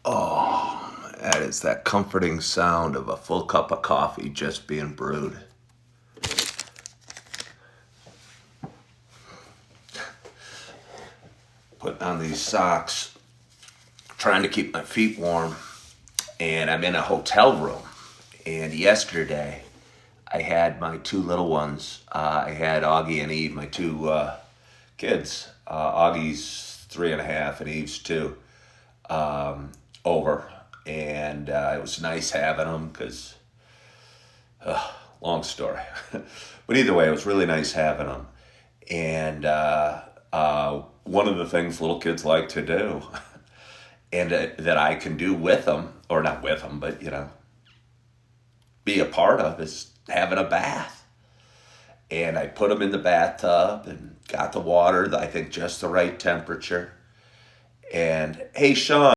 Oh, that is that comforting sound of a full cup of coffee just being brewed. Putting on these socks, trying to keep my feet warm, and I'm in a hotel room. And yesterday, I had my two little ones. I had Augie and Eve, my two kids. Augie's 3.5 and Eve's 2, over. And it was nice having them because, long story. But either way, it was really nice having them. And one of the things little kids like to do, and that I can do with them, or not with them, but be a part of, is having a bath. And I put them in the bathtub and got the water, I think just the right temperature. And hey, Sean,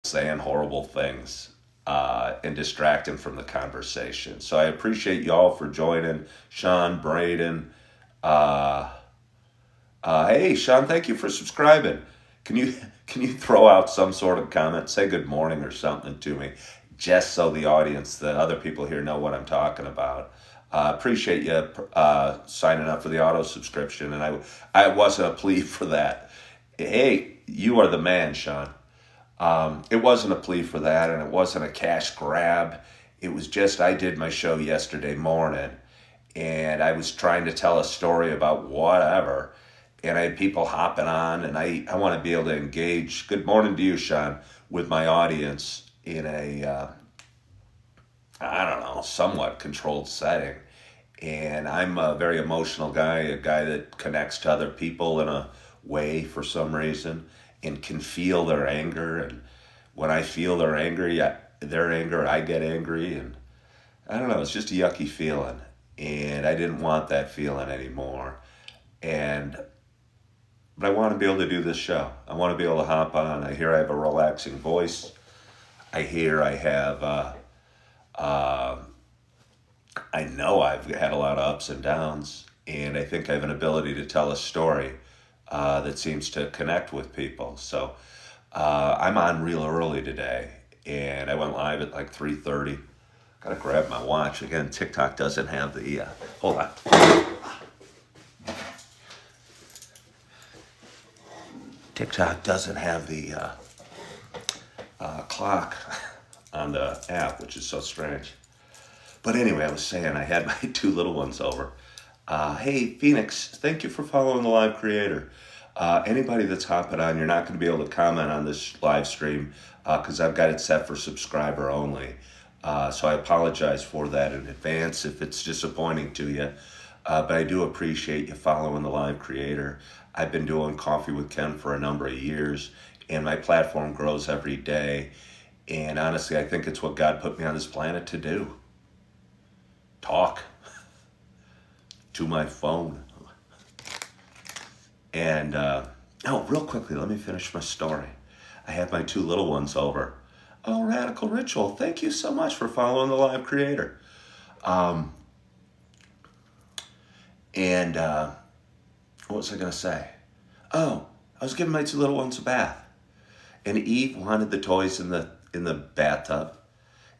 saying horrible things and distracting from the conversation. So I appreciate y'all for joining. Sean, Braden, uh, hey, Sean, thank you for subscribing. Can you can you throw out some sort of comment, say good morning or something to me, just so the audience, the other people here, know what I'm talking about. Appreciate you signing up for the auto subscription, and I wasn't a plea for that. Hey, you are the man, Sean. It wasn't a plea for that, and it wasn't a cash grab. It was just I did my show yesterday morning, and I was trying to tell a story about whatever, and I had people hopping on, and I want to be able to engage. Good morning to you, Sean, with my audience in a I don't know, somewhat controlled setting. And I'm a very emotional guy, a guy that connects to other people in a way for some reason and can feel their anger. And when I feel their anger, I get angry. And I don't know, it's just a yucky feeling. And I didn't want that feeling anymore. And but I want to be able to do this show. I want to be able to hop on. I hear I have a relaxing voice. I hear I have uh, I know I've had a lot of ups and downs, and I think I have an ability to tell a story that seems to connect with people. So I'm on real early today, and I went live at like 3:30. Gotta grab my watch again. TikTok doesn't have the. Hold on. TikTok doesn't have the clock on the app, which is so strange. But anyway, I was saying I had my two little ones over. Hey, Phoenix, thank you for following the live creator. Anybody that's hopping on, you're not going to be able to comment on this live stream because I've got it set for subscriber only. So I apologize for that in advance if it's disappointing to you. But I do appreciate you following the live creator. I've been doing Coffee with Ken for a number of years, and my platform grows every day. And honestly, I think it's what God put me on this planet to do. Talk to my phone. And, oh, real quickly, let me finish my story. I had my two little ones over. Oh, Radical Ritual, thank you so much for following the live creator. Um, and what was I going to say? Oh, I was giving my two little ones a bath. And Eve wanted the toys in the bathtub.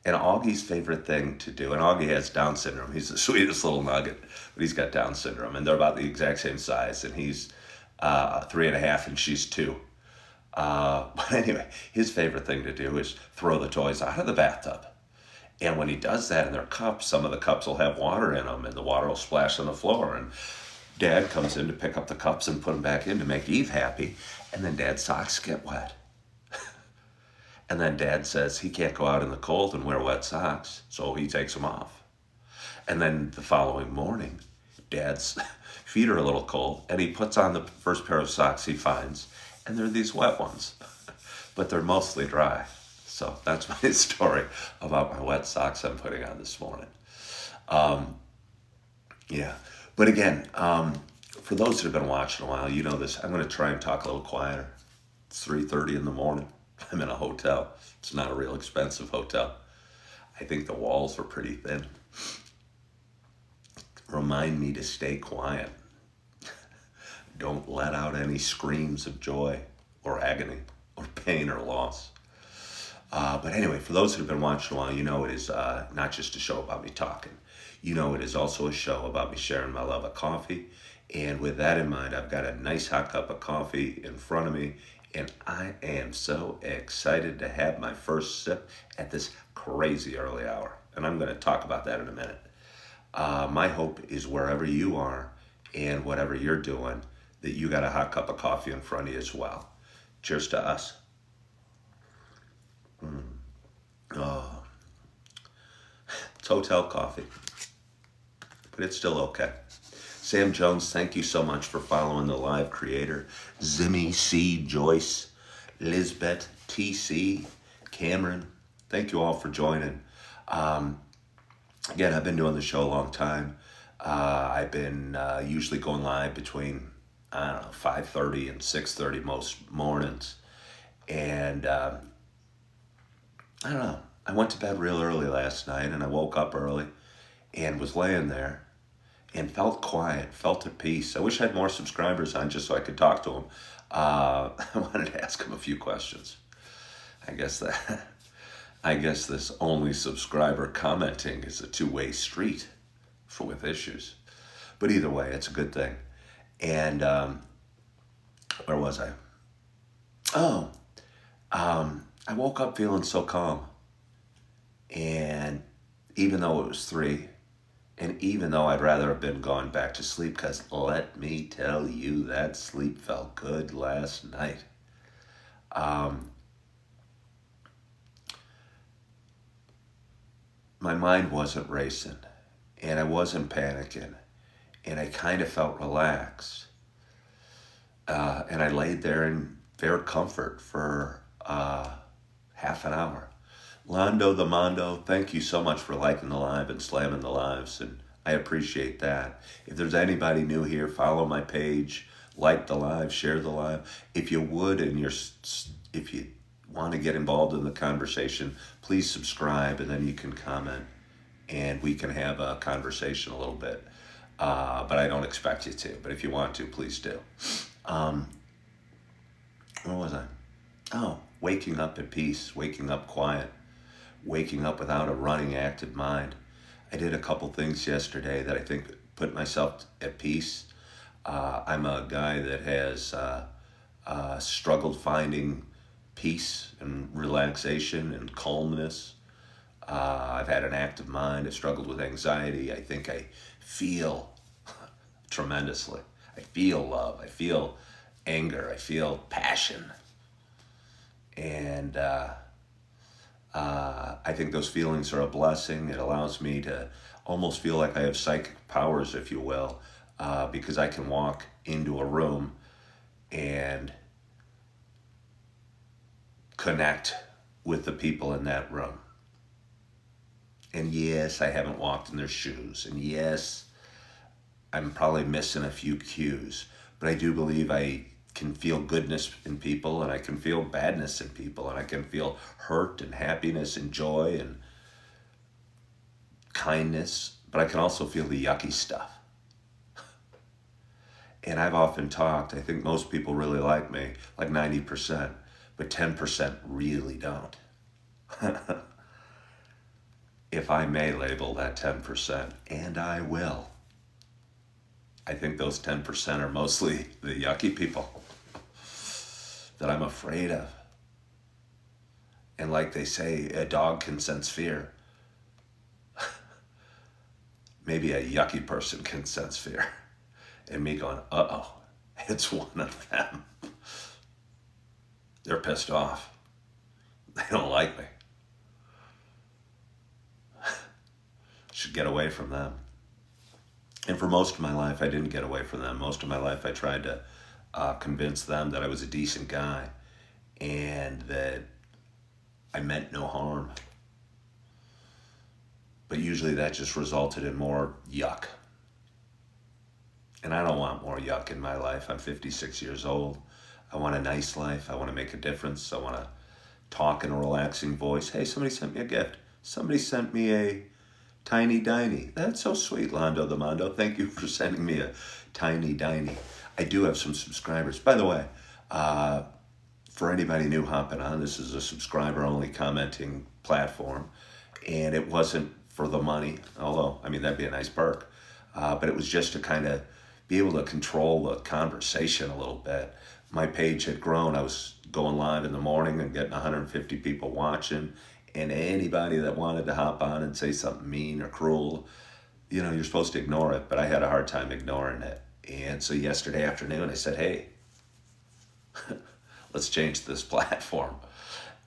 And Augie's favorite thing to do, and Augie has Down syndrome. He's the sweetest little nugget, but he's got Down syndrome. And they're about the exact same size. And he's 3.5 and she's 2. But anyway, his favorite thing to do is throw the toys out of the bathtub. And when he does that in their cups, some of the cups will have water in them and the water will splash on the floor. And Dad comes in to pick up the cups and put them back in to make Eve happy. And then Dad's socks get wet. And then Dad says he can't go out in the cold and wear wet socks, so he takes them off. And then the following morning, Dad's feet are a little cold, and he puts on the first pair of socks he finds, and they're these wet ones, but they're mostly dry. So that's my story about my wet socks I'm putting on this morning. Yeah, but again, for those that have been watching a while, you know this. I'm going to try and talk a little quieter. It's 3:30 in the morning. I'm in a hotel. It's not a real expensive hotel. I think the walls are pretty thin. Remind me to stay quiet. Don't let out any screams of joy or agony or pain or loss. But anyway, for those that have been watching a while, you know it is not just a show about me talking. You know it is also a show about me sharing my love of coffee. And with that in mind, I've got a nice hot cup of coffee in front of me. And I am so excited to have my first sip at this crazy early hour. And I'm going to talk about that in a minute. My hope is wherever you are and whatever you're doing, that you got a hot cup of coffee in front of you as well. Cheers to us. Oh, it's hotel coffee, but it's still okay. Sam Jones, thank you so much for following the live creator. Zimmy C. Joyce, Lisbeth, TC, Cameron, thank you all for joining. Again, I've been doing the show a long time. I've been usually going live between, 5:30 and 6:30 most mornings. And I don't know, I went to bed real early last night and I woke up early and was laying there and felt quiet, felt at peace. I wish I had more subscribers on just so I could talk to them. I wanted to ask them a few questions. I guess this only subscriber commenting is a two-way street with issues. But either way, it's a good thing. And where was I? Oh, I woke up feeling so calm. And even though it was 3, and even though I'd rather have been going back to sleep, because let me tell you, that sleep felt good last night. My mind wasn't racing, and I wasn't panicking, and I kind of felt relaxed. And I laid there in fair comfort for half an hour. Londo the Mondo, thank you so much for liking the live and slamming the lives, and I appreciate that. If there's anybody new here, follow my page, like the live, share the live. If you would, and if you want to get involved in the conversation, please subscribe, and then you can comment, and we can have a conversation a little bit. But I don't expect you to, but if you want to, please do. Where was I? Oh, waking up at peace, waking up quiet. Waking up without a running active mind. I did a couple things yesterday that I think put myself at peace. I'm a guy that has struggled finding peace and relaxation and calmness. I've had an active mind. I've struggled with anxiety. I think I feel tremendously. I feel love. I feel anger. I feel passion. And I think those feelings are a blessing. It allows me to almost feel like I have psychic powers, if you will, because I can walk into a room and connect with the people in that room. And yes, I haven't walked in their shoes. And yes, I'm probably missing a few cues. but I do believe I can feel goodness in people, and I can feel badness in people, and I can feel hurt and happiness and joy and kindness, but I can also feel the yucky stuff. And I've often talked, I think most people really like me, like 90%, but 10% really don't. If I may label that 10%, and I will, I think those 10% are mostly the yucky people that I'm afraid of. And like they say, a dog can sense fear. Maybe a yucky person can sense fear. And me going, uh-oh, it's one of them. They're pissed off. They don't like me. Should get away from them. And for most of my life, I didn't get away from them. Most of my life, I tried to convince them that I was a decent guy and that I meant no harm. But usually that just resulted in more yuck. And I don't want more yuck in my life. I'm 56 years old. I want a nice life. I want to make a difference. I want to talk in a relaxing voice. Hey, somebody sent me a gift. Somebody sent me a tiny diny. That's so sweet, Londo the Mondo. Thank you for sending me a tiny diny. I do have some subscribers. By the way, for anybody new hopping on, this is a subscriber-only commenting platform. And it wasn't for the money, although, I mean, that'd be a nice perk. But it was just to kind of be able to control the conversation a little bit. My page had grown. I was going live in the morning and getting 150 people watching. And anybody that wanted to hop on and say something mean or cruel, you know, you're supposed to ignore it. But I had a hard time ignoring it. And so yesterday afternoon, I said, hey, let's change this platform.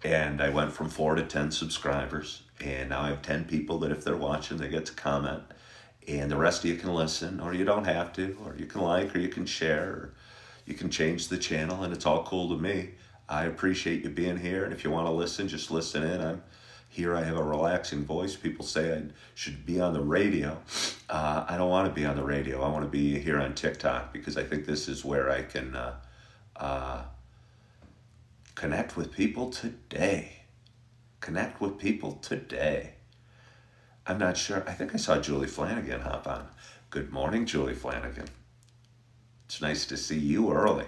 And I went from 4 to 10 subscribers. And now I have 10 people that if they're watching, they get to comment. And the rest of you can listen, or you don't have to, or you can like, or you can share, or you can change the channel, and it's all cool to me. I appreciate you being here, and if you want to listen, just listen in. I'm here. I have a relaxing voice. People say I should be on the radio. I don't want to be on the radio. I want to be here on TikTok because I think this is where I can connect with people today. Connect with people today. I'm not sure. I think I saw Julie Flanagan hop on. Good morning, Julie Flanagan. It's nice to see you early.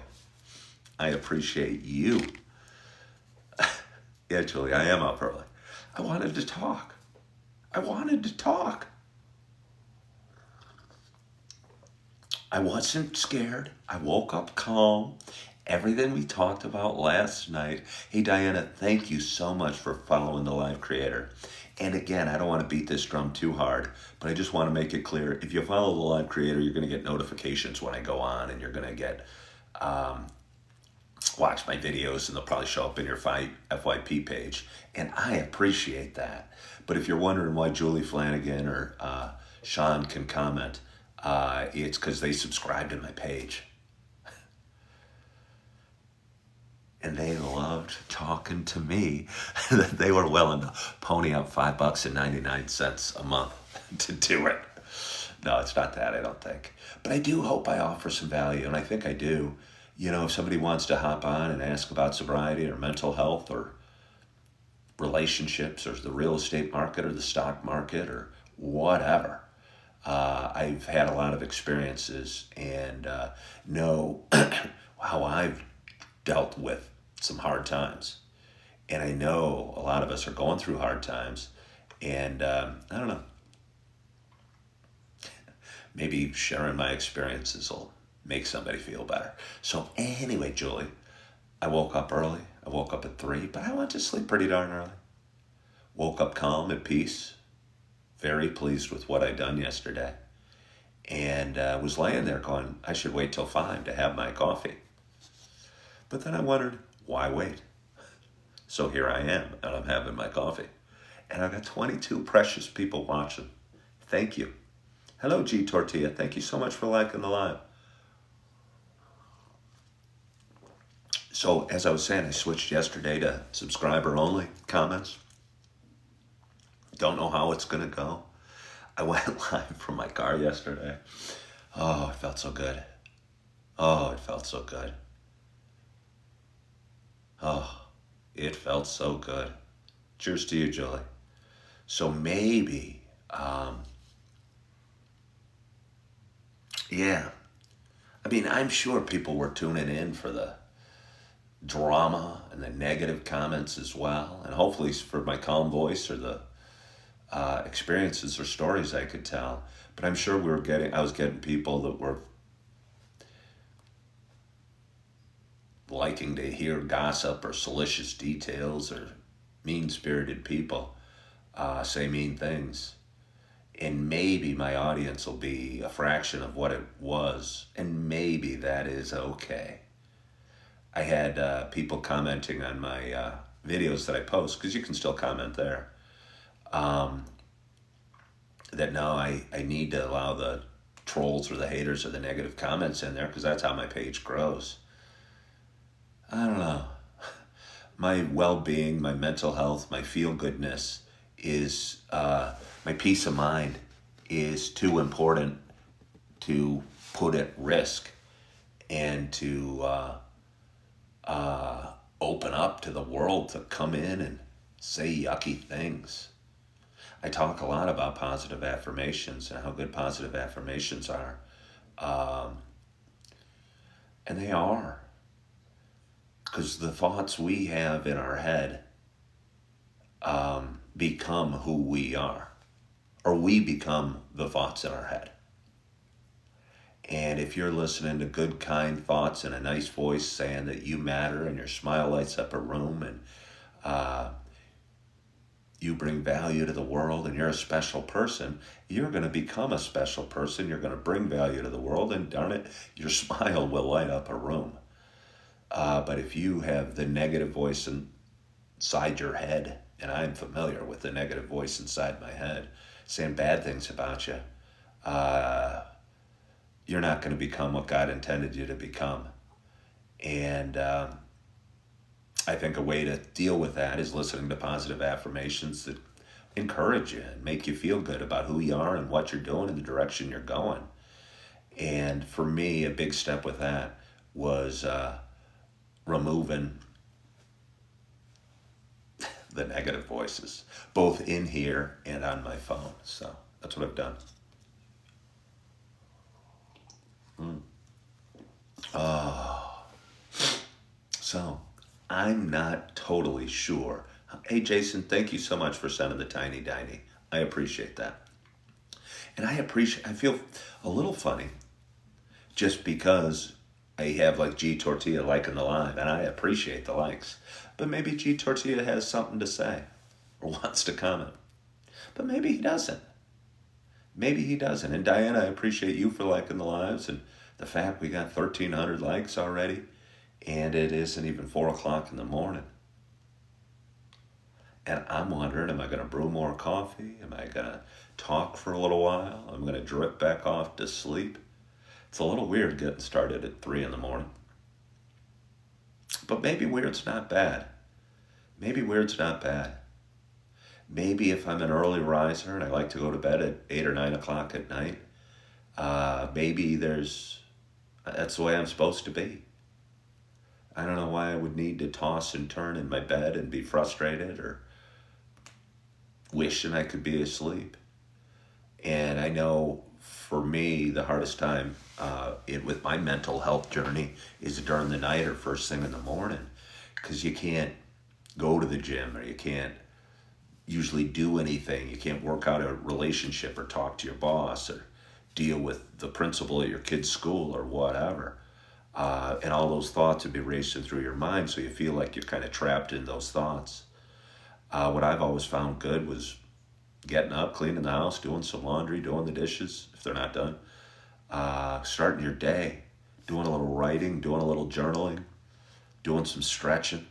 I appreciate you. Yeah, Julie, I am up early. I wanted to talk. I wasn't scared. I woke up calm. Everything we talked about last night. Hey, Diana, thank you so much for following the live creator. And again, I don't want to beat this drum too hard, but I just want to make it clear. If you follow the live creator, you're going to get notifications when I go on, and you're going to get watch my videos, and they'll probably show up in your FYP page. And I appreciate that. But if you're wondering why Julie Flanagan or Sean can comment, it's because they subscribed to my page. And they loved talking to me. They were willing to pony up $5.99 a month to do it. No, it's not that, I don't think. But I do hope I offer some value, and I think I do. You know, if somebody wants to hop on and ask about sobriety or mental health or relationships or the real estate market or the stock market or whatever, I've had a lot of experiences and know how I've dealt with some hard times. And I know a lot of us are going through hard times. And I don't know, maybe sharing my experiences will make somebody feel better. So anyway, Julie, I woke up early. I woke up at 3, but I went to sleep pretty darn early. Woke up calm, at peace, very pleased with what I'd done yesterday. And was laying there going, I should wait till 5 to have my coffee. But then I wondered, why wait? So here I am, and I'm having my coffee. And I've got 22 precious people watching. Thank you. Hello, G Tortilla. Thank you so much for liking the live. So as I was saying, I switched yesterday to subscriber-only comments. Don't know how it's going to go. I went live from my car yesterday. Oh, it felt so good. Oh, it felt so good. Oh, it felt so good. Cheers to you, Julie. So maybe, yeah. I mean, I'm sure people were tuning in for the drama and the negative comments as well, and hopefully for my calm voice or the experiences or stories I could tell. But I'm sure I was getting people that were liking to hear gossip or salacious details or mean spirited people say mean things. And maybe my audience will be a fraction of what it was, and maybe that is okay. I had people commenting on my videos that I post, because you can still comment there, that no, I need to allow the trolls or the haters or the negative comments in there because that's how my page grows. I don't know. My well-being, my mental health, my feel-goodness is my peace of mind is too important to put at risk and to open up to the world to come in and say yucky things. I talk a lot about positive affirmations and how good positive affirmations are. Um, and they are. Because the thoughts we have in our head become who we are, or we become the thoughts in our head. And if you're listening to good, kind thoughts and a nice voice saying that you matter and your smile lights up a room and you bring value to the world and you're a special person, you're going to become a special person. You're going to bring value to the world, and darn it, your smile will light up a room. But if you have the negative voice inside your head, and I'm familiar with the negative voice inside my head saying bad things about you, you're not going to become what God intended you to become. And I think a way to deal with that is listening to positive affirmations that encourage you and make you feel good about who you are and what you're doing and the direction you're going. And for me, a big step with that was removing the negative voices, both in here and on my phone. So that's what I've done. So I'm not totally sure. Hey, Jason, thank you so much for sending the tiny diny. I appreciate that. And I feel a little funny just because I have like G Tortilla liking the live, and I appreciate the likes. But maybe G Tortilla has something to say or wants to comment. But maybe he doesn't. Maybe he doesn't. And Diana, I appreciate you for liking the lives and the fact we got 1,300 likes already, and it isn't even 4 o'clock in the morning. And I'm wondering, am I going to brew more coffee? Am I going to talk for a little while? I'm going to drip back off to sleep. It's a little weird getting started at 3 in the morning. But maybe weird's not bad. Maybe weird's not bad. Maybe if I'm an early riser and I like to go to bed at 8 or 9 o'clock at night, maybe that's the way I'm supposed to be. I don't know why I would need to toss and turn in my bed and be frustrated or wishing I could be asleep. And I know for me, the hardest time with my mental health journey is during the night or first thing in the morning, because you can't go to the gym or you can't usually do anything. You can't work out a relationship or talk to your boss or deal with the principal at your kid's school or whatever. And all those thoughts would be racing through your mind, so you feel like you're kind of trapped in those thoughts. What I've always found good was getting up, cleaning the house, doing some laundry, doing the dishes if they're not done, starting your day, doing a little writing, doing a little journaling, doing some stretching,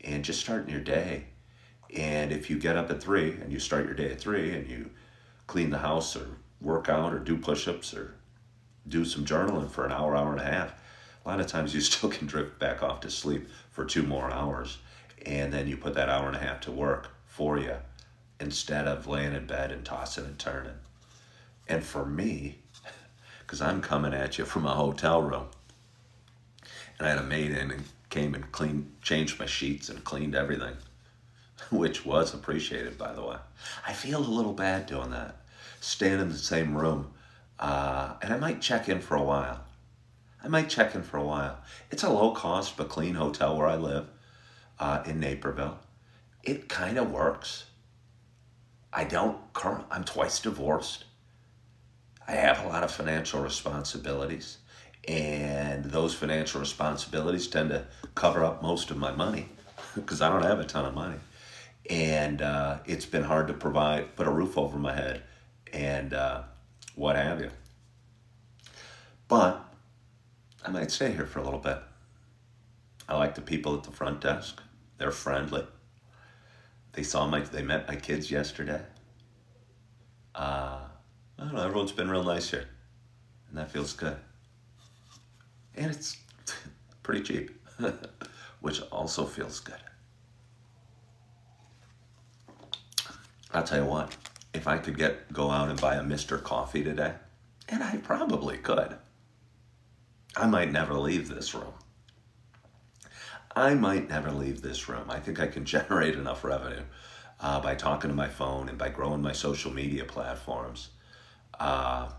and just starting your day. And if you get up at 3 and you start your day at 3 and you clean the house or work out or do push-ups or do some journaling for an hour, hour and a half, a lot of times you still can drift back off to sleep for 2 more hours. And then you put that hour and a half to work for you instead of laying in bed and tossing and turning. And for me, because I'm coming at you from a hotel room, And I had a maid in and came and changed my sheets and cleaned everything, which was appreciated, by the way. I feel a little bad doing that, staying in the same room, and I might check in for a while. It's a low cost but clean hotel where I live in Naperville. It kind of works. I'm twice divorced. I have a lot of financial responsibilities, and those financial responsibilities tend to cover up most of my money because I don't have a ton of money. And it's been hard to put a roof over my head and what have you. But I might stay here for a little bit. I like the people at the front desk. They're friendly. They met my kids yesterday. I don't know, everyone's been real nice here, and that feels good. And it's pretty cheap, which also feels good. I'll tell you what, if I could go out and buy a Mr. Coffee today, and I probably could, I might never leave this room. I think I can generate enough revenue by talking to my phone and by growing my social media platforms. I'd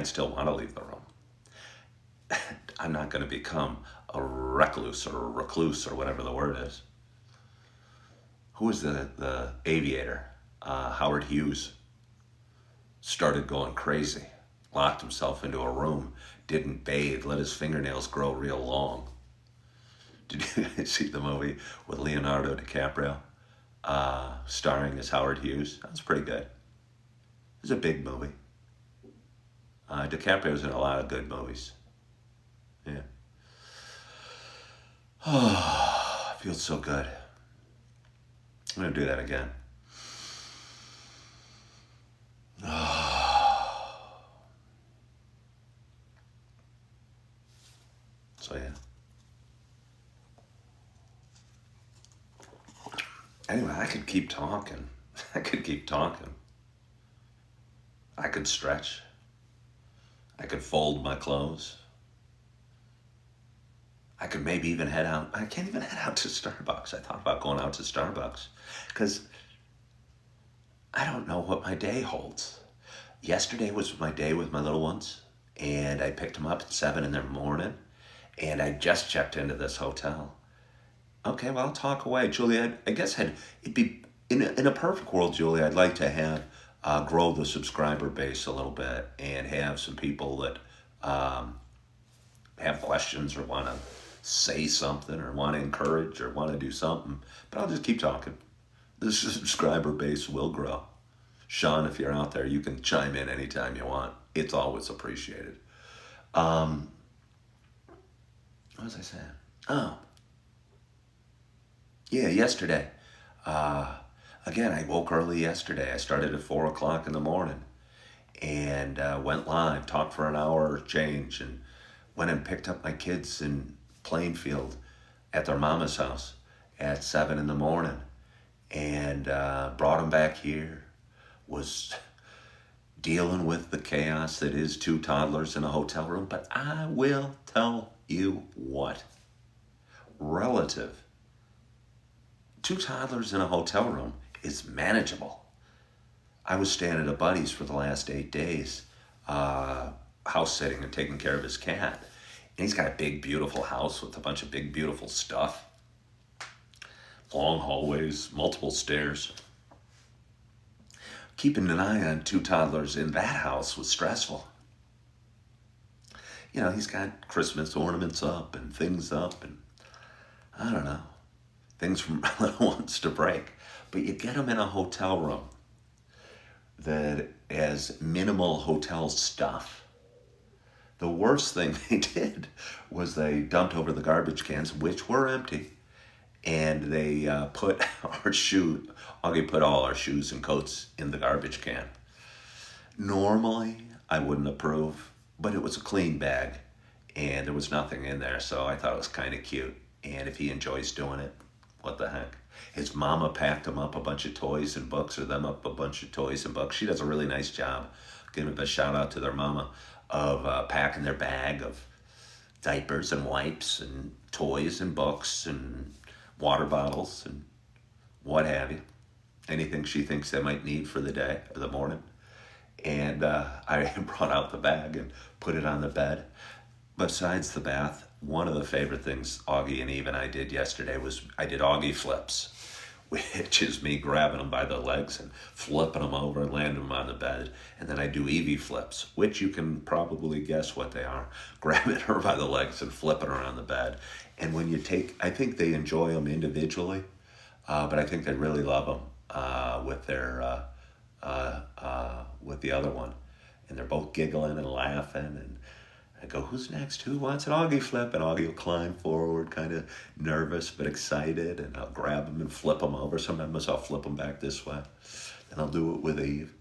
still want to leave the room. I'm not going to become a recluse or a recluse or whatever the word is. Who was the aviator? Howard Hughes. Started going crazy. Locked himself into a room. Didn't bathe. Let his fingernails grow real long. Did you see the movie with Leonardo DiCaprio? Starring as Howard Hughes? That was pretty good. It was a big movie. DiCaprio's in a lot of good movies. Yeah. Oh, it feels so good. I'm going to do that again. So, yeah. Anyway, I could keep talking. I could stretch. I could fold my clothes. I could maybe even head out. I can't even head out to Starbucks. I thought about going out to Starbucks because I don't know what my day holds. Yesterday was my day with my little ones, and I picked them up at 7 in the morning, and I just checked into this hotel. Okay, well, I'll talk away. Julie, I guess it'd be, in a perfect world, Julie, I'd like to have, grow the subscriber base a little bit and have some people that have questions or want to say something or want to encourage or want to do something. But I'll just keep talking. The subscriber base will grow. Sean, if you're out there, you can chime in anytime you want. It's always appreciated. What was I saying? Oh. Yeah, yesterday. Again, I woke early yesterday. I started at 4 o'clock in the morning and went live, talked for an hour or change, and went and picked up my kids in Plainfield at their mama's house at 7 in the morning and brought them back here. Was dealing with the chaos that is 2 toddlers in a hotel room. But I will tell you what, relative, 2 toddlers in a hotel room is manageable. I was staying at a buddy's for the last 8 days, house sitting and taking care of his cat. And he's got a big, beautiful house with a bunch of big, beautiful stuff. Long hallways, multiple stairs. Keeping an eye on 2 toddlers in that house was stressful. You know, he's got Christmas ornaments up and things up and I don't know, things from little ones to break. But you get them in a hotel room that has minimal hotel stuff. The worst thing they did was they dumped over the garbage cans, which were empty, and they put Augie put all our shoes and coats in the garbage can. Normally, I wouldn't approve, but it was a clean bag, and there was nothing in there, so I thought it was kind of cute. And if he enjoys doing it, what the heck? His mama packed him up a bunch of toys and books, or them up a bunch of toys and books. She does a really nice job. Give him a shout out to their mama of packing their bag of diapers and wipes and toys and books and water bottles and what have you. Anything she thinks they might need for the day or the morning. And I brought out the bag and put it on the bed. Besides the bath, one of the favorite things Augie and Eve and I did yesterday was I did Augie flips, which is me grabbing them by the legs and flipping them over and landing them on the bed. And then I do Evie flips, which you can probably guess what they are. Grabbing her by the legs and flipping her on the bed. And when you I think they enjoy them individually, but I think they really love them with their with the other one, and they're both giggling and laughing. And I go, "Who's next? Who wants an Augie flip?" And Augie will climb forward, kind of nervous but excited, and I'll grab them and flip them over. Sometimes I'll flip them back this way, and I'll do it with Eve.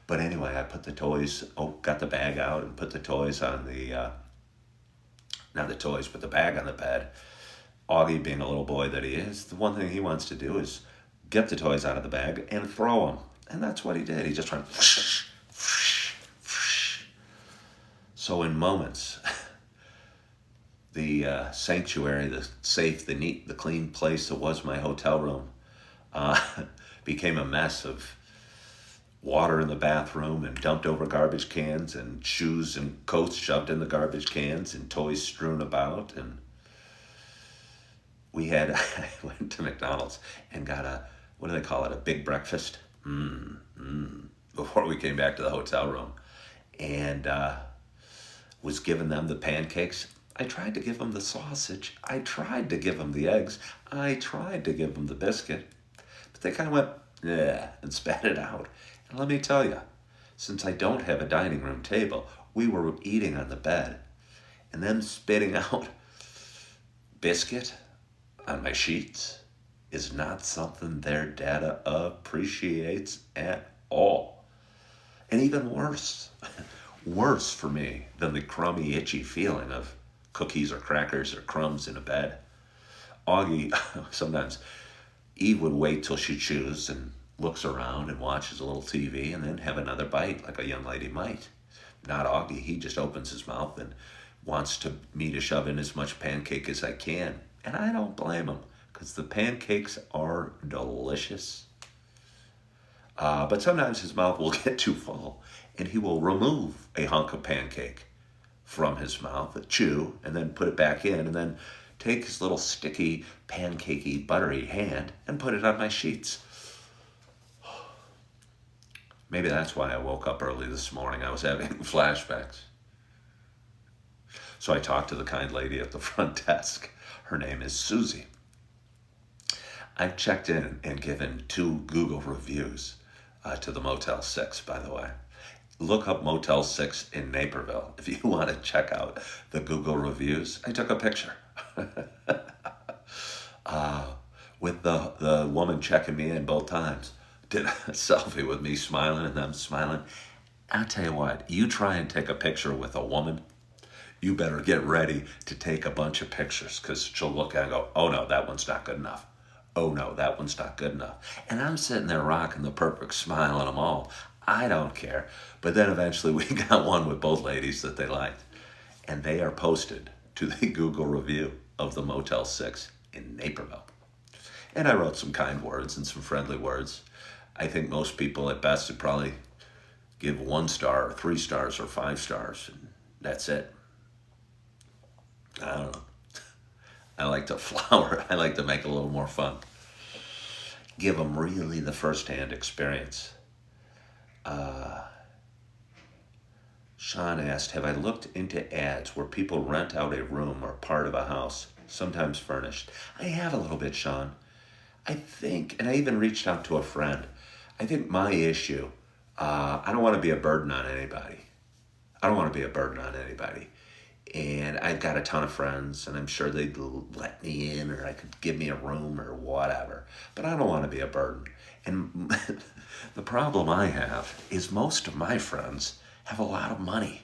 But anyway, I put the toys. Got the bag out and put the toys on the not the toys, but the bag on the bed. Augie, being a little boy that he is, the one thing he wants to do is get the toys out of the bag and throw them. And that's what he did. He just went whoosh, whoosh, whoosh. So in moments, the sanctuary, the safe, the neat, the clean place that was my hotel room became a mess of water in the bathroom and dumped over garbage cans and shoes and coats shoved in the garbage cans and toys strewn about. And I went to McDonald's and got what do they call it, a big breakfast? Before we came back to the hotel room, and was giving them the pancakes. I tried to give them the sausage. I tried to give them the eggs. I tried to give them the biscuit, but they kind of went, yeah, and spat it out. And let me tell you, since I don't have a dining room table, we were eating on the bed, and them spitting out biscuit on my sheets is not something their dada appreciates at all. And even worse for me than the crummy, itchy feeling of cookies or crackers or crumbs in a bed. Augie, sometimes Eve would wait till she chews and looks around and watches a little TV and then have another bite like a young lady might. Not Augie. He just opens his mouth and wants me to shove in as much pancake as I can. And I don't blame him, because the pancakes are delicious. But sometimes his mouth will get too full, and he will remove a hunk of pancake from his mouth, chew, and then put it back in, and then take his little sticky, pancakey, buttery hand and put it on my sheets. Maybe that's why I woke up early this morning. I was having flashbacks. So I talked to the kind lady at the front desk. Her name is Susie. I've checked in and given 2 Google reviews to the Motel 6, by the way. Look up Motel 6 in Naperville if you want to check out the Google reviews. I took a picture with the woman checking me in both times. Did a selfie with me smiling and them smiling. I'll tell you what, you try and take a picture with a woman, you better get ready to take a bunch of pictures, because she'll look at it and go, oh no, that one's not good enough. Oh no, that one's not good enough. And I'm sitting there rocking the perfect smile on them all. I don't care. But then eventually we got one with both ladies that they liked. And they are posted to the Google review of the Motel 6 in Naperville. And I wrote some kind words and some friendly words. I think most people at best would probably give 1 star or 3 stars or 5 stars. And that's it. I don't know. I like to flower. I like to make it a little more fun. Give them really the first-hand experience. Sean asked, have I looked into ads where people rent out a room or part of a house, sometimes furnished? I have a little bit, Sean. I think, and I even reached out to a friend, I think my issue, I don't want to be a burden on anybody. And I've got a ton of friends, and I'm sure they'd let me in, or I could give me a room or whatever. But I don't want to be a burden. And the problem I have is most of my friends have a lot of money.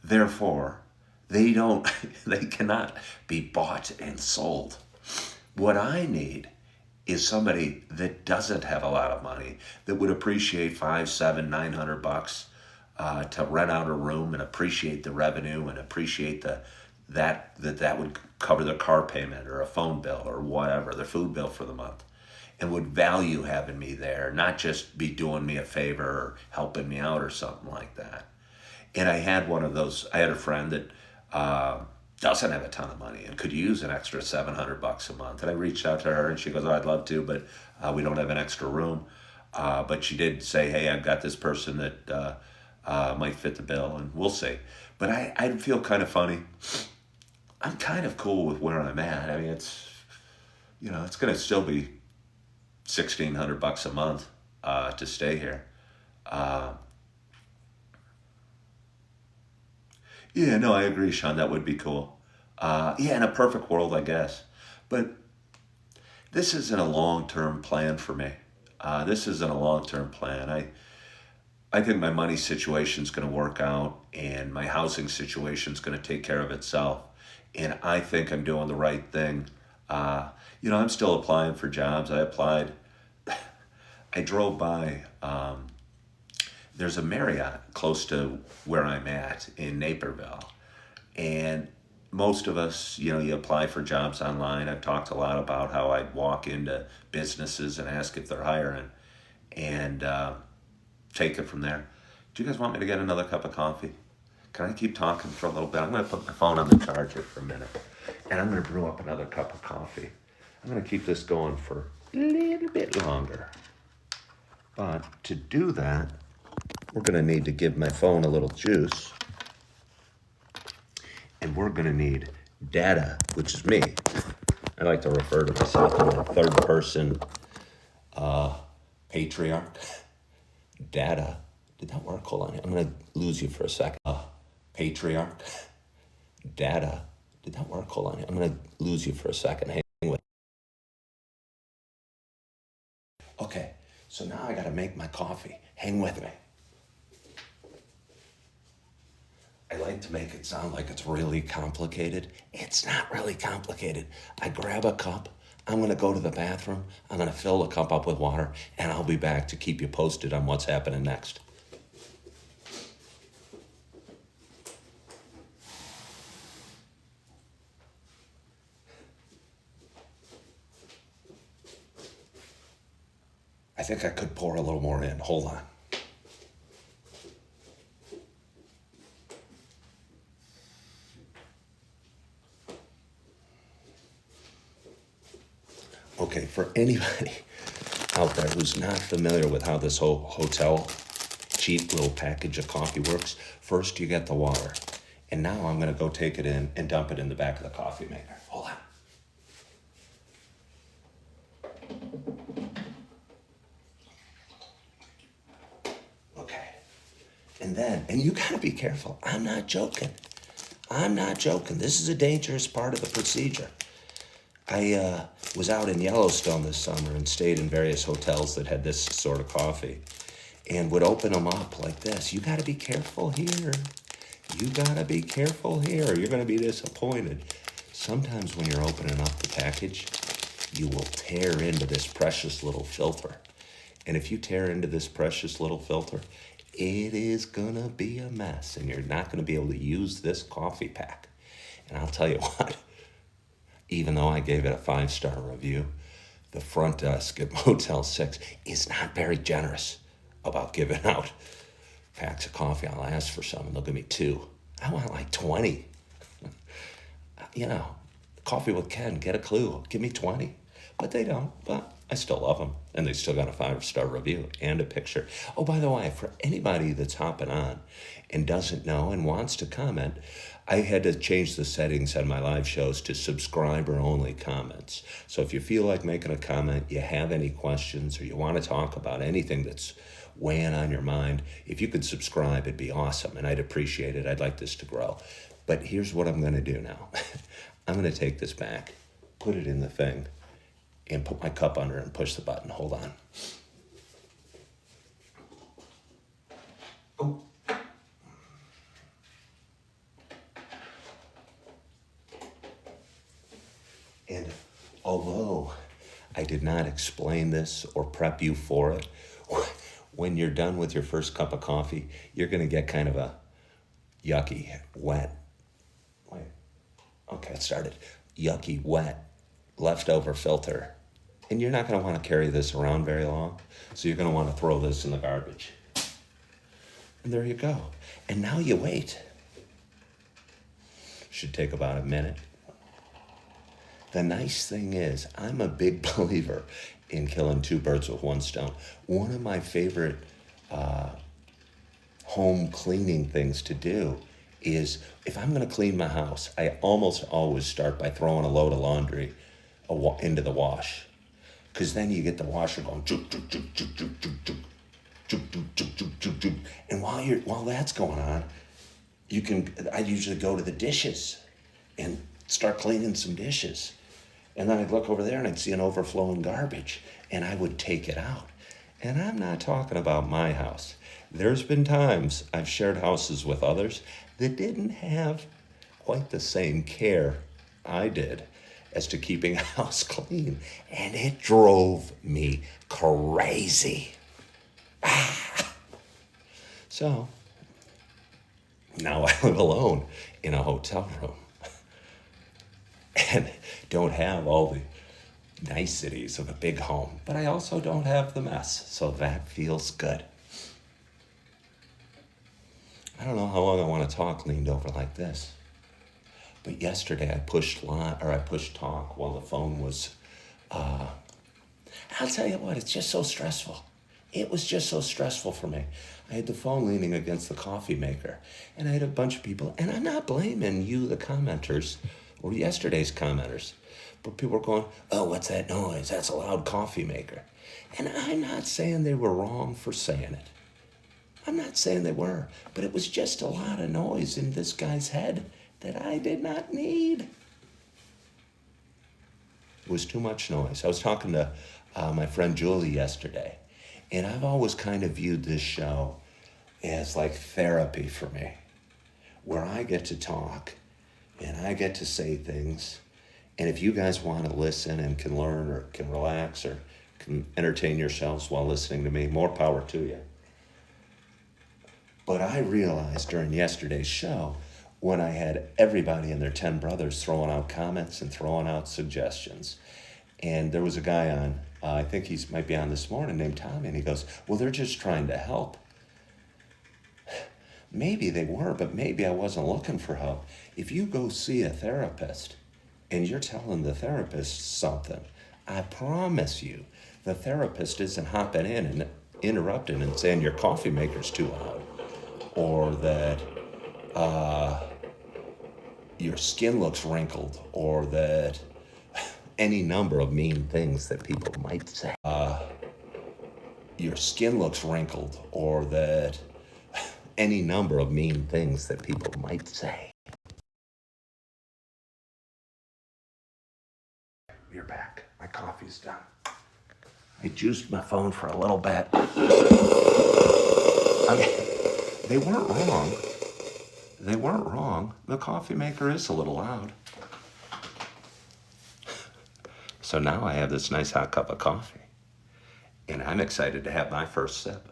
Therefore, they cannot be bought and sold. What I need is somebody that doesn't have a lot of money, that would appreciate $500, $700, $900 to rent out a room and appreciate the revenue and appreciate that would cover their car payment or a phone bill or whatever, their food bill for the month, and would value having me there, not just be doing me a favor or helping me out or something like that. And I had one of those. I had a friend that doesn't have a ton of money and could use an extra $700 a month. And I reached out to her, and she goes, "Oh, I'd love to, but we don't have an extra room." But she did say, "Hey, I've got this person that might fit the bill, and we'll see." But I feel kind of funny. I'm kind of cool with where I'm at. I mean, it's going to still be $1,600 a month to stay here. Yeah, no, I agree, Sean. That would be cool. Yeah, in a perfect world, I guess. But this isn't a long-term plan for me. This isn't a long-term plan. I think my money situation's going to work out, and my housing situation's going to take care of itself. And I think I'm doing the right thing. I'm still applying for jobs. I applied. I drove by. There's a Marriott close to where I'm at in Naperville. And most of us, you apply for jobs online. I've talked a lot about how I'd walk into businesses and ask if they're hiring and take it from there. Do you guys want me to get another cup of coffee? Can I keep talking for a little bit? I'm going to put my phone on the charger for a minute. And I'm going to brew up another cup of coffee. I'm going to keep this going for a little bit longer. But to do that, we're going to need to give my phone a little juice. And we're going to need data, which is me. I like to refer to myself in the third person patriarch. Data. Did that work? Hold on. I'm going to lose you for a second. Patriarch. Data. Did that work? Hold on. I'm going to lose you for a second. Hang with. Okay. So now I got to make my coffee. Hang with me. I like to make it sound like it's really complicated. It's not really complicated. I grab a cup. I'm going to go to the bathroom. I'm going to fill the cup up with water, and I'll be back to keep you posted on what's happening next. I think I could pour a little more in. Hold on. Okay, for anybody out there who's not familiar with how this whole hotel cheap little package of coffee works, first you get the water. And now I'm going to go take it in and dump it in the back of the coffee maker. Hold on. Okay. And you got to be careful. I'm not joking. This is a dangerous part of the procedure. I was out in Yellowstone this summer and stayed in various hotels that had this sort of coffee and would open them up like this. You got to be careful here. You're going to be disappointed. Sometimes when you're opening up the package, you will tear into this precious little filter. And if you tear into this precious little filter, it is going to be a mess, and you're not going to be able to use this coffee pack. And I'll tell you what. Even though I gave it a 5-star review, the front desk at Motel 6 is not very generous about giving out packs of coffee. I'll ask for some, and they'll give me 2. I want like 20. Coffee with Ken, get a clue. Give me 20. But they don't. But I still love them. And they still got a 5-star review and a picture. Oh, by the way, for anybody that's hopping on and doesn't know and wants to comment, I had to change the settings on my live shows to subscriber-only comments. So if you feel like making a comment, you have any questions, or you want to talk about anything that's weighing on your mind, if you could subscribe, it'd be awesome, and I'd appreciate it. I'd like this to grow. But here's what I'm going to do now. I'm going to take this back, put it in the thing, and put my cup under it and push the button. Hold on. Oh. And although I did not explain this or prep you for it, when you're done with your first cup of coffee, you're going to get kind of a yucky, wet, wait, okay, it started. Yucky, wet, leftover filter. And you're not going to want to carry this around very long. So you're going to want to throw this in the garbage. And there you go. And now you wait. Should take about a minute. The nice thing is, I'm a big believer in killing two birds with one stone. One of my favorite home cleaning things to do is, if I'm going to clean my house, I almost always start by throwing a load of laundry into the wash. Because then you get the washer going, juk, juk, juk, juk, juk, juk, juk, juk, juk, juk, juk, juk, juk. And while that's going on, I usually go to the dishes and start cleaning some dishes. And then I'd look over there and I'd see an overflowing garbage, and I would take it out. And I'm not talking about my house. There's been times I've shared houses with others that didn't have quite the same care I did as to keeping a house clean. And it drove me crazy. So now I live alone in a hotel room and don't have all the niceties of a big home, but I also don't have the mess, so that feels good. I don't know how long I want to talk leaned over like this, but yesterday I pushed talk while the phone was, I'll tell you what, it's just so stressful. It was just so stressful for me. I had the phone leaning against the coffee maker, and I had a bunch of people, and I'm not blaming you, the commenters, or yesterday's commenters, but people were going, oh, what's that noise? That's a loud coffee maker. And I'm not saying they were wrong for saying it. I'm not saying they were, but it was just a lot of noise in this guy's head that I did not need. It was too much noise. I was talking to my friend Julie yesterday, and I've always kind of viewed this show as like therapy for me, where I get to talk and I get to say things. And if you guys want to listen and can learn or can relax or can entertain yourselves while listening to me, more power to you. But I realized during yesterday's show, when I had everybody and their 10 brothers throwing out comments and throwing out suggestions, and there was a guy on, I think he might be on this morning, named Tommy, and he goes, well, they're just trying to help. Maybe they were, but maybe I wasn't looking for help. If you go see a therapist and you're telling the therapist something, I promise you, the therapist isn't hopping in and interrupting and saying your coffee maker's too loud, or that your skin looks wrinkled, or that any number of mean things that people might say. Your skin looks wrinkled, or that any number of mean things that people might say. You're back. My coffee's done. I juiced my phone for a little bit. I mean, they weren't wrong. They weren't wrong. The coffee maker is a little loud. So now I have this nice hot cup of coffee, and I'm excited to have my first sip.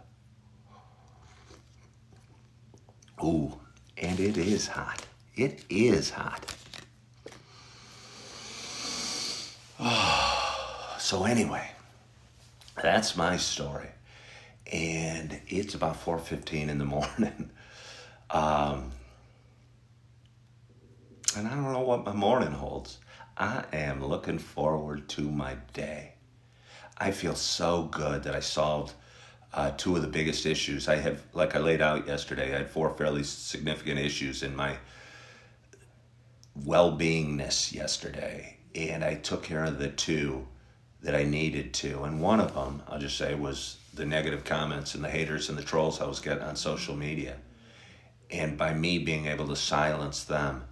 Ooh, and it is hot. It is hot. So anyway, that's my story. And it's about 4:15 in the morning. And I don't know what my morning holds. I am looking forward to my day. I feel so good that I solved two of the biggest issues. I have, like I laid out yesterday, I had 4 fairly significant issues in my well-beingness yesterday. And I took care of the 2 that I needed to. And one of them, I'll just say, was the negative comments and the haters and the trolls I was getting on social media. And by me being able to silence them,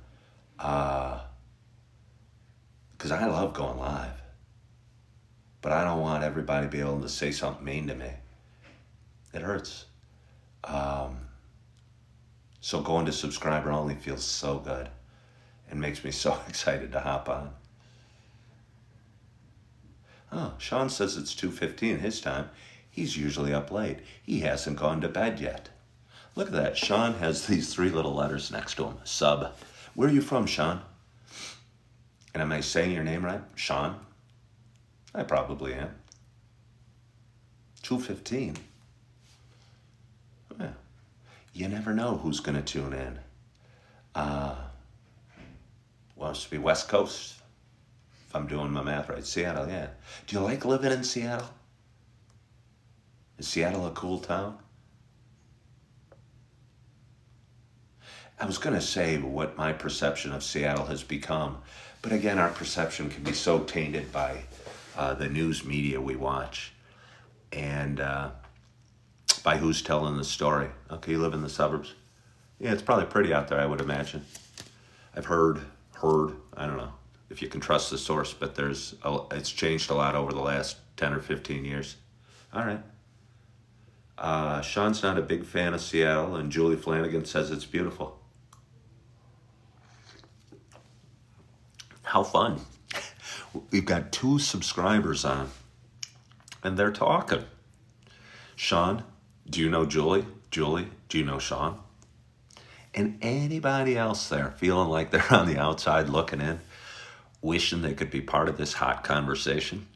because I love going live, but I don't want everybody to be able to say something mean to me. It hurts. So going to subscriber only feels so good and makes me so excited to hop on. Oh, Sean says it's 2:15 his time. He's usually up late. He hasn't gone to bed yet. Look at that. Sean has these 3 little letters next to him. Sub. Where are you from, Sean? And am I saying your name right? Sean? I probably am. 2:15. Yeah. You never know who's going to tune in. Wants to be West Coast, if I'm doing my math right. Seattle, yeah. Do you like living in Seattle? Is Seattle a cool town? I was going to say what my perception of Seattle has become, but again, our perception can be so tainted by the news media we watch and by who's telling the story. Okay, you live in the suburbs? Yeah, it's probably pretty out there, I would imagine. I've heard, I don't know if you can trust the source, but it's changed a lot over the last 10 or 15 years. All right. Sean's not a big fan of Seattle, and Julie Flanagan says it's beautiful. How fun. We've got 2 subscribers on, and they're talking. Sean, do you know Julie? Julie, do you know Sean? And anybody else there feeling like they're on the outside looking in, wishing they could be part of this hot conversation,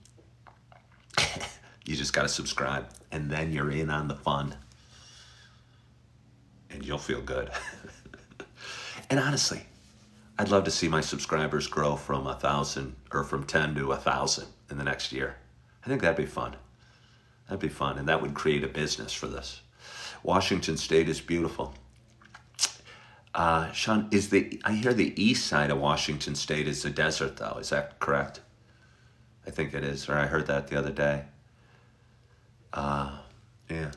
you just got to subscribe, and then you're in on the fun, and you'll feel good. And honestly, I'd love to see my subscribers grow from 1,000 or from 10 to 1,000 in the next year. I think that'd be fun. That'd be fun, and that would create a business for this. Washington State is beautiful. Sean, I hear the east side of Washington State is the desert, though. Is that correct? I think it is, or I heard that the other day. Yeah.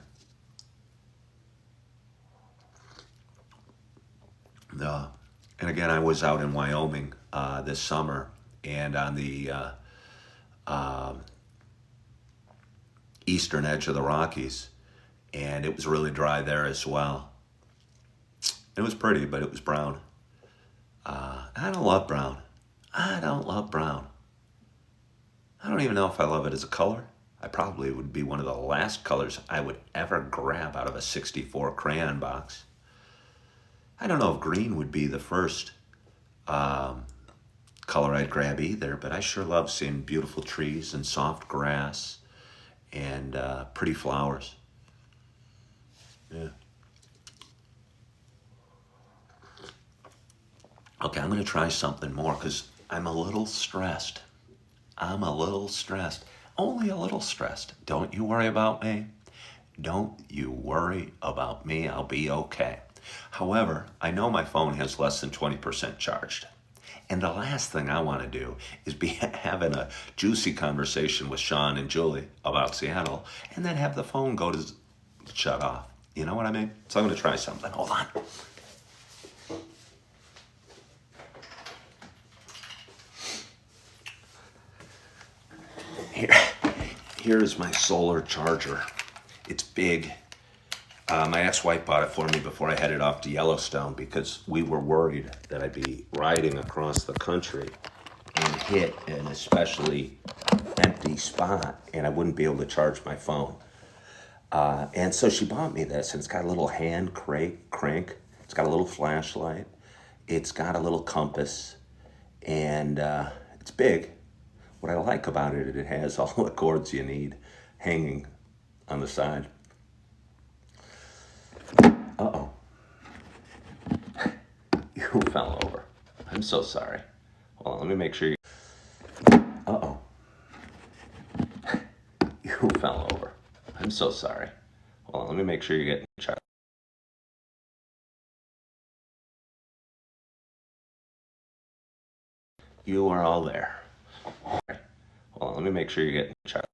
And again, I was out in Wyoming this summer, and on the eastern edge of the Rockies, and it was really dry there as well. It was pretty, but it was brown. I don't love brown. I don't love brown. I don't even know if I love it as a color. I probably would be one of the last colors I would ever grab out of a 64 crayon box. I don't know if green would be the first color I'd grab either, but I sure love seeing beautiful trees and soft grass and pretty flowers. Yeah. Okay, I'm going to try something more because I'm a little stressed. Only a little stressed. Don't you worry about me. Don't you worry about me. I'll be okay. However, I know my phone has less than 20% charged. And the last thing I want to do is be having a juicy conversation with Sean and Julie about Seattle and then have the phone go to shut off. You know what I mean? So I'm going to try something. Hold on. Here is my solar charger. It's big. My ex-wife bought it for me before I headed off to Yellowstone because we were worried that I'd be riding across the country and hit an especially empty spot and I wouldn't be able to charge my phone. And so she bought me this, and it's got a little hand crank. It's got a little flashlight. It's got a little compass, and it's big. What I like about it, it has all the cords you need hanging on the side. Uh-oh. You fell over. I'm so sorry. Hold on, let me make sure you... Uh-oh. You fell over. I'm so sorry. Hold on, let me make sure you get in charge. You are all there. Hold on, let me make sure you get in charge.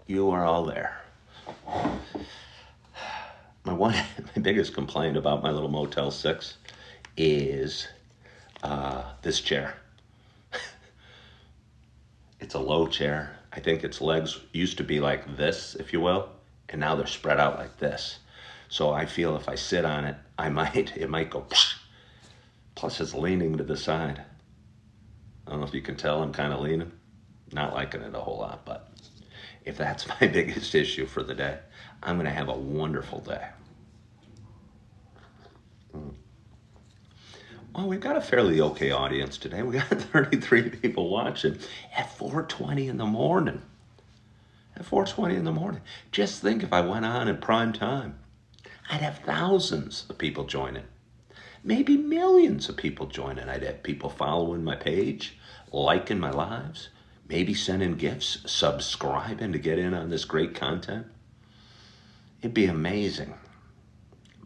You are all there. My biggest complaint about my little Motel 6 is this chair. It's a low chair. I think its legs used to be like this, if you will, and now they're spread out like this. So I feel if I sit on it, it might go. Plus it's leaning to the side. I don't know if you can tell I'm kind of leaning. Not liking it a whole lot, but if that's my biggest issue for the day, I'm going to have a wonderful day. Well, we've got a fairly okay audience today. We got 33 people watching at 4:20 in the morning. At 4:20 in the morning. Just think if I went on in prime time, I'd have thousands of people joining. Maybe millions of people joining. I'd have people following my page, liking my lives, maybe sending gifts, subscribing to get in on this great content. It'd be amazing.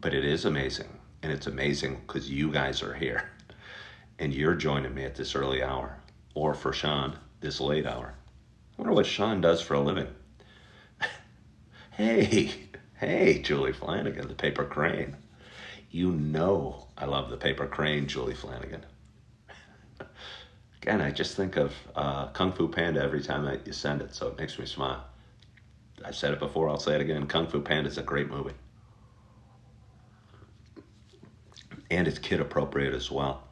But it is amazing. And it's amazing because you guys are here. And you're joining me at this early hour. Or for Sean, this late hour. I wonder what Sean does for a living. Hey, Julie Flanagan, the paper crane. You know I love the paper crane, Julie Flanagan. Again, I just think of Kung Fu Panda every time you send it, so it makes me smile. I've said it before, I'll say it again. Kung Fu Panda is a great movie. And it's kid appropriate as well.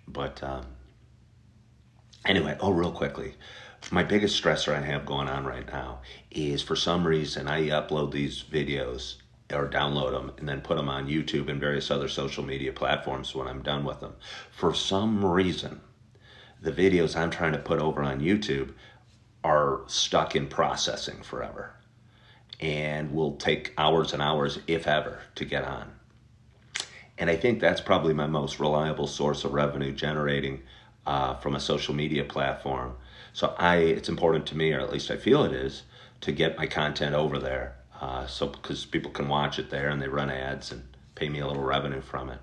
But anyway, real quickly. My biggest stressor I have going on right now is for some reason I upload these videos or download them and then put them on YouTube and various other social media platforms when I'm done with them. For some reason, the videos I'm trying to put over on YouTube are stuck in processing forever and will take hours and hours, if ever, to get on. And I think that's probably my most reliable source of revenue generating from a social media platform. So it's important to me, or at least I feel it is, to get my content over there. Because people can watch it there and they run ads and pay me a little revenue from it.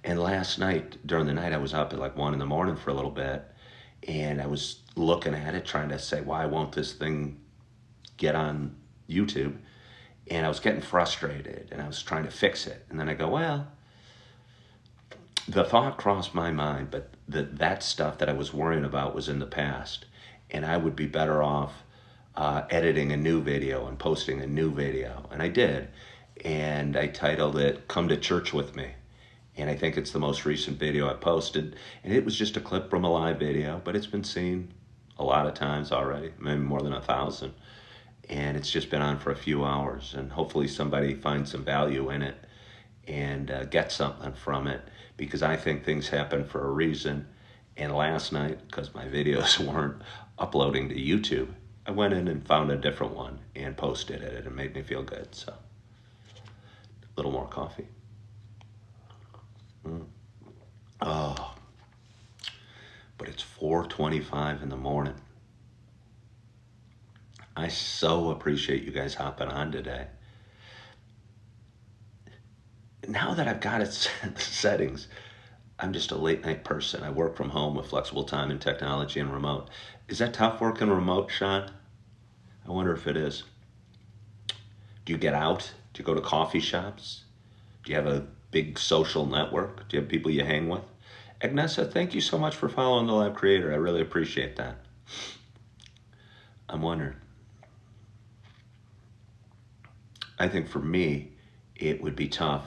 And last night, during the night, I was up at like 1 a.m. for a little bit. And I was looking at it, trying to say, why won't this thing get on YouTube? And I was getting frustrated and I was trying to fix it. And then I go, well, the thought crossed my mind, but that stuff that I was worrying about was in the past. And I would be better off editing a new video and posting a new video. And I did. And I titled it, Come to Church With Me. And I think it's the most recent video I posted. And it was just a clip from a live video, but it's been seen a lot of times already, maybe more than 1,000. And it's just been on for a few hours. And hopefully somebody finds some value in it and gets something from it. Because I think things happen for a reason. And last night, because my videos weren't uploading to YouTube, I went in and found a different one and posted it, and it made me feel good. So, a little more coffee. Oh, but it's 4:25 in the morning. I so appreciate you guys hopping on today. Now that I've got it set the settings, I'm just a late night person. I work from home with flexible time and technology and remote. Is that tough working remote, Sean? I wonder if it is. Do you get out? Do you go to coffee shops? Do you have a big social network? Do you have people you hang with? Agnesa, thank you so much for following The Live Creator. I really appreciate that. I'm wondering. I think for me, it would be tough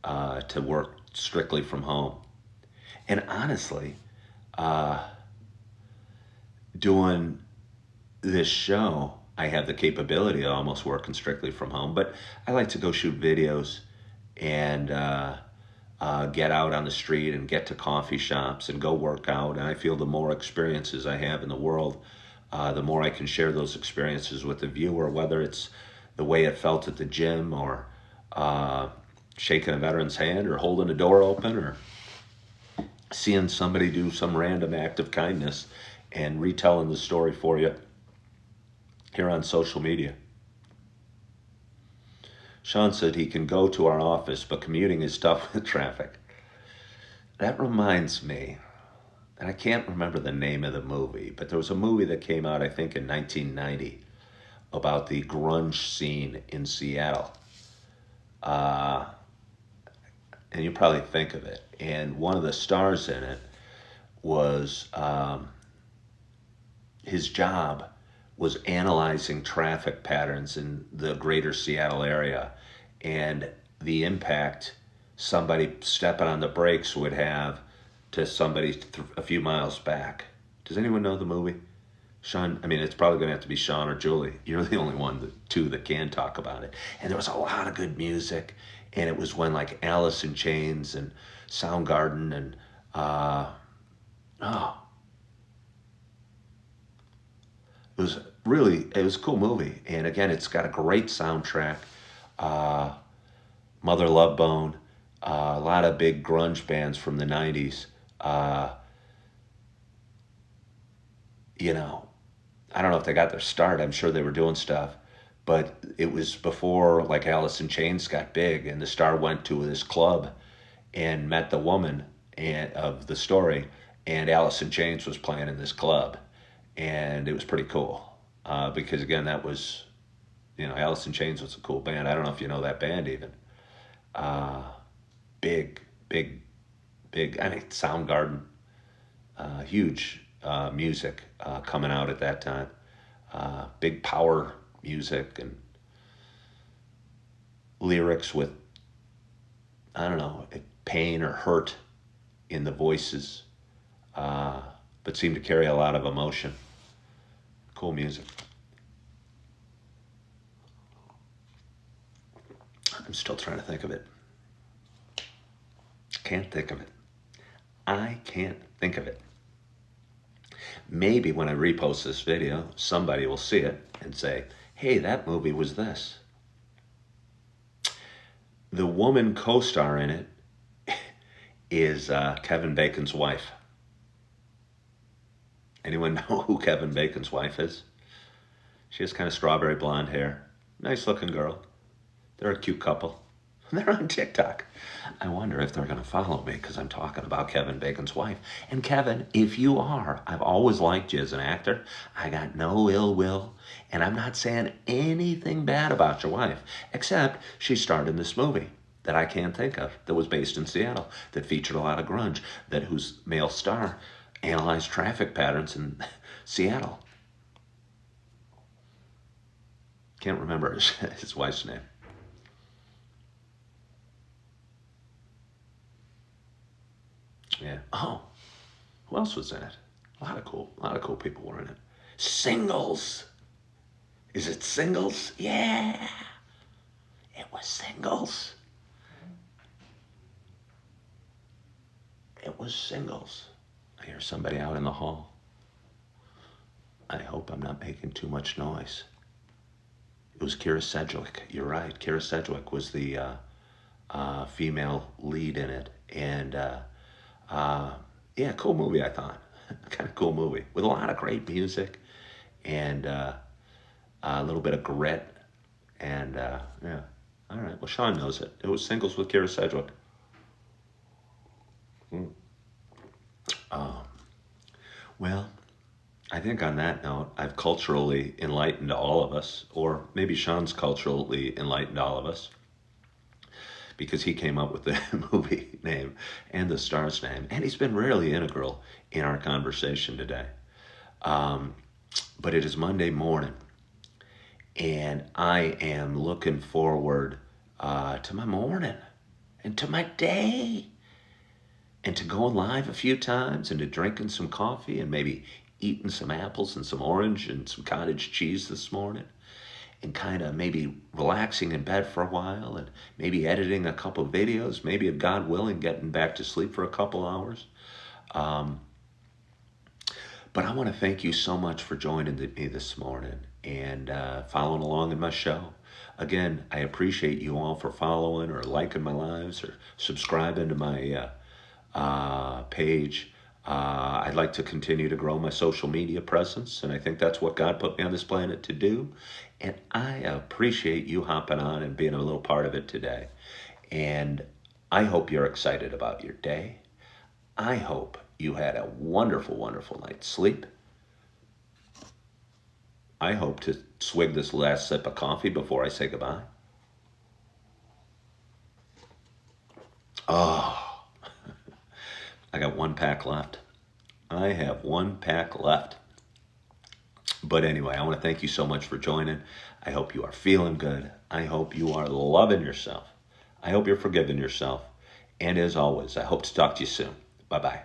to work strictly from home. And honestly, doing this show, I have the capability of almost working strictly from home, but I like to go shoot videos and get out on the street and get to coffee shops and go work out. And I feel the more experiences I have in the world, the more I can share those experiences with the viewer, whether it's the way it felt at the gym or shaking a veteran's hand or holding a door open or seeing somebody do some random act of kindness and retelling the story for you here on social media. Sean said he can go to our office, but commuting is tough with traffic. That reminds me, and I can't remember the name of the movie, but there was a movie that came out, I think, in 1990 about the grunge scene in Seattle. And you probably think of it. And one of the stars in it was, his job was analyzing traffic patterns in the greater Seattle area and the impact somebody stepping on the brakes would have to somebody a few miles back. Does anyone know the movie? Sean, I mean, it's probably going to have to be Sean or Julie. You're the only two that can talk about it. And there was a lot of good music. And it was when like Alice in Chains and Soundgarden and, it was a cool movie. And again, it's got a great soundtrack. Mother Love Bone, a lot of big grunge bands from the 90s. You know, I don't know if they got their start. I'm sure they were doing stuff. But it was before like Alice in Chains got big, and the star went to this club and met the woman of the story, and Alice in Chains was playing in this club. And it was pretty cool because, again, that was, Alice in Chains was a cool band. I don't know if you know that band even. Big, big, big, I mean, Soundgarden, huge music coming out at that time. Big power music and lyrics with, I don't know, pain or hurt in the voices, but seemed to carry a lot of emotion. Cool music. I'm still trying to think of it. Can't think of it. I can't think of it. Maybe when I repost this video, somebody will see it and say, hey, that movie was this. The woman co-star in it is Kevin Bacon's wife. Anyone know who Kevin Bacon's wife is? She has kind of strawberry blonde hair. Nice looking girl. They're a cute couple. They're on TikTok. I wonder if they're going to follow me because I'm talking about Kevin Bacon's wife. And Kevin, if you are, I've always liked you as an actor. I got no ill will. And I'm not saying anything bad about your wife, except she starred in this movie that I can't think of, that was based in Seattle, that featured a lot of grunge, whose male star analyzed traffic patterns in Seattle. Can't remember his wife's name. Yeah. Oh, who else was in it? A lot of cool people were in it. Singles. Is it Singles? Yeah. It was Singles. It was Singles. I hear somebody out in the hall. I hope I'm not making too much noise. It was Kira Sedgwick. You're right. Kira Sedgwick was the female lead in it. And yeah, cool movie, I thought. Kind of cool movie with a lot of great music and a little bit of grit. And yeah. All right. Well, Sean knows it. It was Singles with Kira Sedgwick. Well, I think on that note, I've culturally enlightened all of us, or maybe Sean's culturally enlightened all of us, because he came up with the movie name and the star's name, and he's been really integral in our conversation today. But it is Monday morning, and I am looking forward to my morning and to my day, and to going live a few times, and to drinking some coffee, and maybe eating some apples and some orange and some cottage cheese this morning, and kind of maybe relaxing in bed for a while, and maybe editing a couple of videos, maybe if God willing, getting back to sleep for a couple hours. But I want to thank you so much for joining me this morning and following along in my show. Again, I appreciate you all for following or liking my lives or subscribing to my page. I'd like to continue to grow my social media presence, and I think that's what God put me on this planet to do. And I appreciate you hopping on and being a little part of it today. And I hope you're excited about your day. I hope you had a wonderful, wonderful night's sleep. I hope to swig this last sip of coffee before I say goodbye. Oh, I got one pack left. I have one pack left. But anyway, I want to thank you so much for joining. I hope you are feeling good. I hope you are loving yourself. I hope you're forgiving yourself. And as always, I hope to talk to you soon. Bye-bye.